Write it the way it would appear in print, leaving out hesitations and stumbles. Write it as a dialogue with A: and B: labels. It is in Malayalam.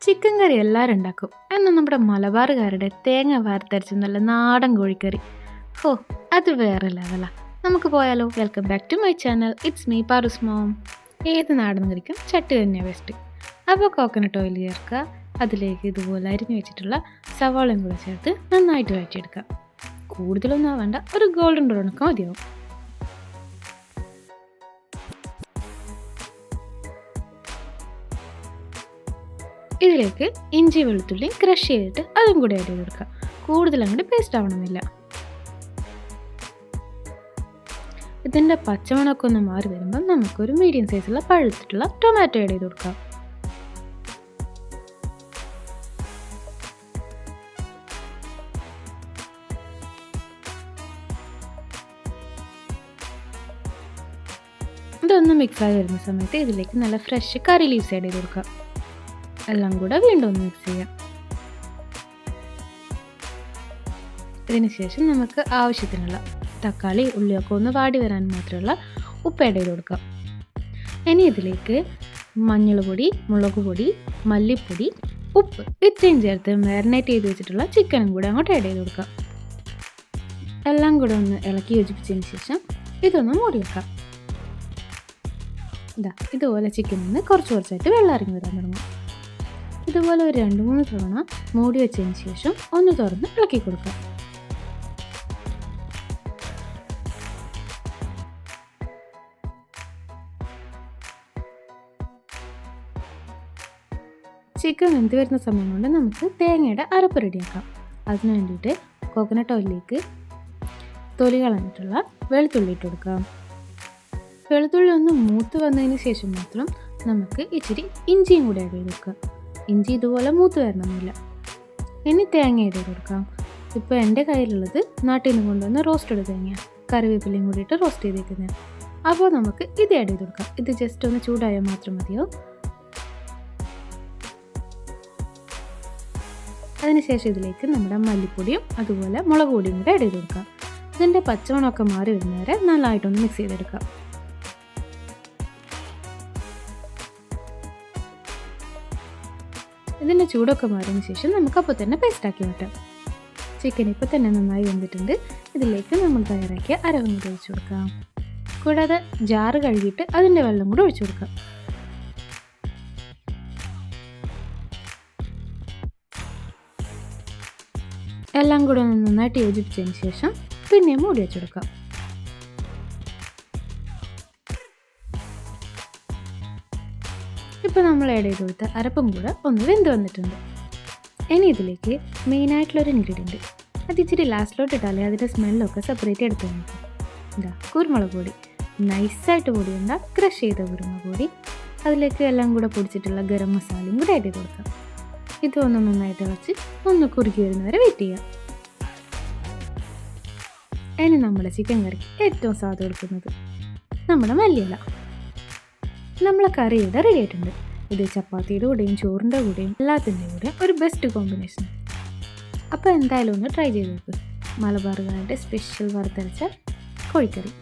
A: ചിക്കൻ കറി എല്ലാവരും ഉണ്ടാക്കും. എന്നാൽ നമ്മുടെ മലബാറുകാരുടെ തേങ്ങ വാർത്തരച്ച നല്ല നാടൻ കോഴിക്കറി, ഹോ, അത് വേറെ ലെവലാ. നമുക്ക് പോയാലോ? Welcome back to my channel. It's me Paru's mom. ഏത് നാടൻ കറിക്കും ചട്ടി തന്നെയാണ് ബെസ്റ്റ്. അപ്പോൾ കോക്കനട്ട് ഓയിൽ ചേർക്കുക. അതിലേക്ക് ഇതുപോലെ അരിഞ്ഞു വെച്ചിട്ടുള്ള സവാളയും കൂടെ ചേർത്ത് നന്നായിട്ട് വഴറ്റിയെടുക്കുക. കൂടുതലൊന്നും ആവേണ്ട, ഒരു ഗോൾഡൻ ബ്രൗണൊക്കെ മതിയാവും. ഇതിലേക്ക് ഇഞ്ചി വെളുത്തുള്ളി ക്രഷ് ചെയ്തിട്ട് അതും കൂടി ആഡ് ചെയ്ത് കൊടുക്കുക. കൂടുതൽ അങ്ങോട്ട് പേസ്റ്റ് ആവണമെന്നില്ല. ഇതിൻ്റെ പച്ചമണമൊക്കെ ഒന്ന് മാറി വരുമ്പോൾ നമുക്കൊരു മീഡിയം സൈസുള്ള പഴുത്തിട്ടുള്ള ടൊമാറ്റോ ആഡ് ചെയ്ത് കൊടുക്കാം. ഇതൊന്ന് മിക്സായി വരുന്ന സമയത്ത് ഇതിലേക്ക് നല്ല ഫ്രഷ് കറി ലീവ്സ് ആഡ് ചെയ്ത് കൊടുക്കാം. എല്ലാം കൂടെ വീണ്ടും ഒന്ന് മിക്സ് ചെയ്യാം. ഇതിനുശേഷം നമുക്ക് ആവശ്യത്തിനുള്ള തക്കാളി ഉള്ളിയൊക്കെ ഒന്ന് വാടി വരാൻ മാത്രമുള്ള ഉപ്പ് ആഡ് ചെയ്ത് കൊടുക്കാം. ഇനി ഇതിലേക്ക് മഞ്ഞൾ പൊടി, മുളക് പൊടി, മല്ലിപ്പൊടി, ഉപ്പ് ഇത്രയും ചേർത്ത് മാരിനേറ്റ് ചെയ്ത് വെച്ചിട്ടുള്ള ചിക്കനും കൂടെ അങ്ങോട്ട് ആഡ് ചെയ്ത് കൊടുക്കാം. എല്ലാം കൂടെ ഒന്ന് ഇളക്കി യോജിപ്പിച്ചതിന് ശേഷം ഇതൊന്ന് മൂടി വെക്കാം. ഇതുപോലെ ചിക്കനിൽ കുറച്ച് കുറച്ചായിട്ട് വെള്ളം ഇറങ്ങി വരാൻ തുടങ്ങും. ഇതുപോലെ ഒരു 2-3 തവണ മൂടി വെച്ചതിന് ശേഷം ഒന്ന് തുറന്ന് ഇളക്കി കൊടുക്കാം. ചിക്കൻ വെന്ത് വരുന്ന സമയം കൊണ്ട് നമുക്ക് തേങ്ങയുടെ അരപ്പ് റെഡിയാക്കാം. അതിന് വേണ്ടിയിട്ട് കോക്കനട്ട് ഓയിലിലേക്ക് തൊലി കളഞ്ഞിട്ടുള്ള വെളുത്തുള്ളി ഇട്ട് കൊടുക്കാം. വെളുത്തുള്ളി ഒന്ന് മൂത്ത് വന്നതിന് ശേഷം മാത്രം നമുക്ക് ഇച്ചിരി ഇഞ്ചിയും കൂടി ആഡ് ചെയ്ത് കൊടുക്കാം. ഇഞ്ചി ഇതുപോലെ മൂത്ത് വരണമെന്നില്ല. ഇനി തേങ്ങ ആഡ് ചെയ്ത് കൊടുക്കാം. ഇപ്പോൾ എൻ്റെ കയ്യിലുള്ളത് നാട്ടിൽ നിന്ന് കൊണ്ടുവന്ന് റോസ്റ്റഡ് തേങ്ങ, കറിവേപ്പിലയും കൂടിയിട്ട് റോസ്റ്റ് ചെയ്തേക്കുന്നത്. അപ്പോൾ നമുക്ക് ഇത് ആഡ് ചെയ്ത് കൊടുക്കാം. ഇത് ജസ്റ്റ് ഒന്ന് ചൂടായാൽ മാത്രം മതിയോ. അതിനുശേഷം ഇതിലേക്ക് നമ്മുടെ മല്ലിപ്പൊടിയും അതുപോലെ മുളക് പൊടിയും കൂടെ ആഡ് ചെയ്ത് കൊടുക്കാം. ഇതിൻ്റെ പച്ചമണമൊക്കെ മാറി വരുന്നവരെ നല്ലതായിട്ടൊന്ന് മിക്സ് ചെയ്തെടുക്കാം. ഇതിൻ്റെ ചൂടൊക്കെ മാറിയതിന് ശേഷം നമുക്കപ്പോൾ തന്നെ പേസ്റ്റാക്കി വെക്കാം. ചിക്കൻ ഇപ്പോൾ തന്നെ നന്നായി വെന്തിട്ടുണ്ട്. ഇതിലേക്ക് നമ്മൾ തയ്യാറാക്കിയ അരവും കൂടി ഒഴിച്ചു കൊടുക്കാം. കൂടാതെ ജാറ് കഴുകിയിട്ട് അതിൻ്റെ വെള്ളം കൂടി ഒഴിച്ചു കൊടുക്കാം. എല്ലാം കൂടെ ഒന്ന് നന്നായിട്ട് യോജിപ്പിച്ചതിന് ശേഷം പിന്നെ മൂടി വെച്ചു കൊടുക്കാം. ഇപ്പോൾ നമ്മൾ ആഡ് ചെയ്ത് കൊടുത്ത അരപ്പും കൂടെ ഒന്ന് വെന്ത് വന്നിട്ടുണ്ട്. ഇനി ഇതിലേക്ക് മെയിനായിട്ടുള്ളൊരു ഇൻഗ്രീഡിയൻറ്റ്, അത് ഇച്ചിരി ലാസ്റ്റിലോട്ട് ഇട്ടാലേ അതിൻ്റെ സ്മെല്ലൊക്കെ സെപ്പറേറ്റ് എടുത്ത് നോക്കും. കുരുമുളക് പൊടി, നൈസായിട്ട് പൊടിയുണ്ട ക്രഷ് ചെയ്ത കുരുമുളക് പൊടി. അതിലേക്ക് എല്ലാം കൂടെ പൊടിച്ചിട്ടുള്ള ഗരം മസാലയും കൂടെ ആഡ് ചെയ്ത് കൊടുക്കാം. ഇതൊന്ന് നന്നായിട്ട് ഇളച്ച് ഒന്ന് കുറുക്കി വരുന്നവരെ വെയിറ്റ് ചെയ്യാം. ഇനി നമ്മുടെ ചിക്കൻ കറിക്ക് ഏറ്റവും സ്വാദ് കൊടുക്കുന്നത് നമ്മുടെ മല്ലിയില. നമ്മളെ കറി ഇവിടെ റെഡി ആയിട്ടുണ്ട്. ഇത് ചപ്പാത്തിയുടെ കൂടെയും ചോറിൻ്റെ കൂടെയും എല്ലാത്തിൻ്റെ കൂടെയും ഒരു ബെസ്റ്റ് കോമ്പിനേഷൻ. അപ്പോൾ എന്തായാലും ഒന്ന് ട്രൈ ചെയ്ത് നോക്ക്. മലബാറുകാരുടെ സ്പെഷ്യൽ വറുത്തരച്ച കോഴിക്കറി.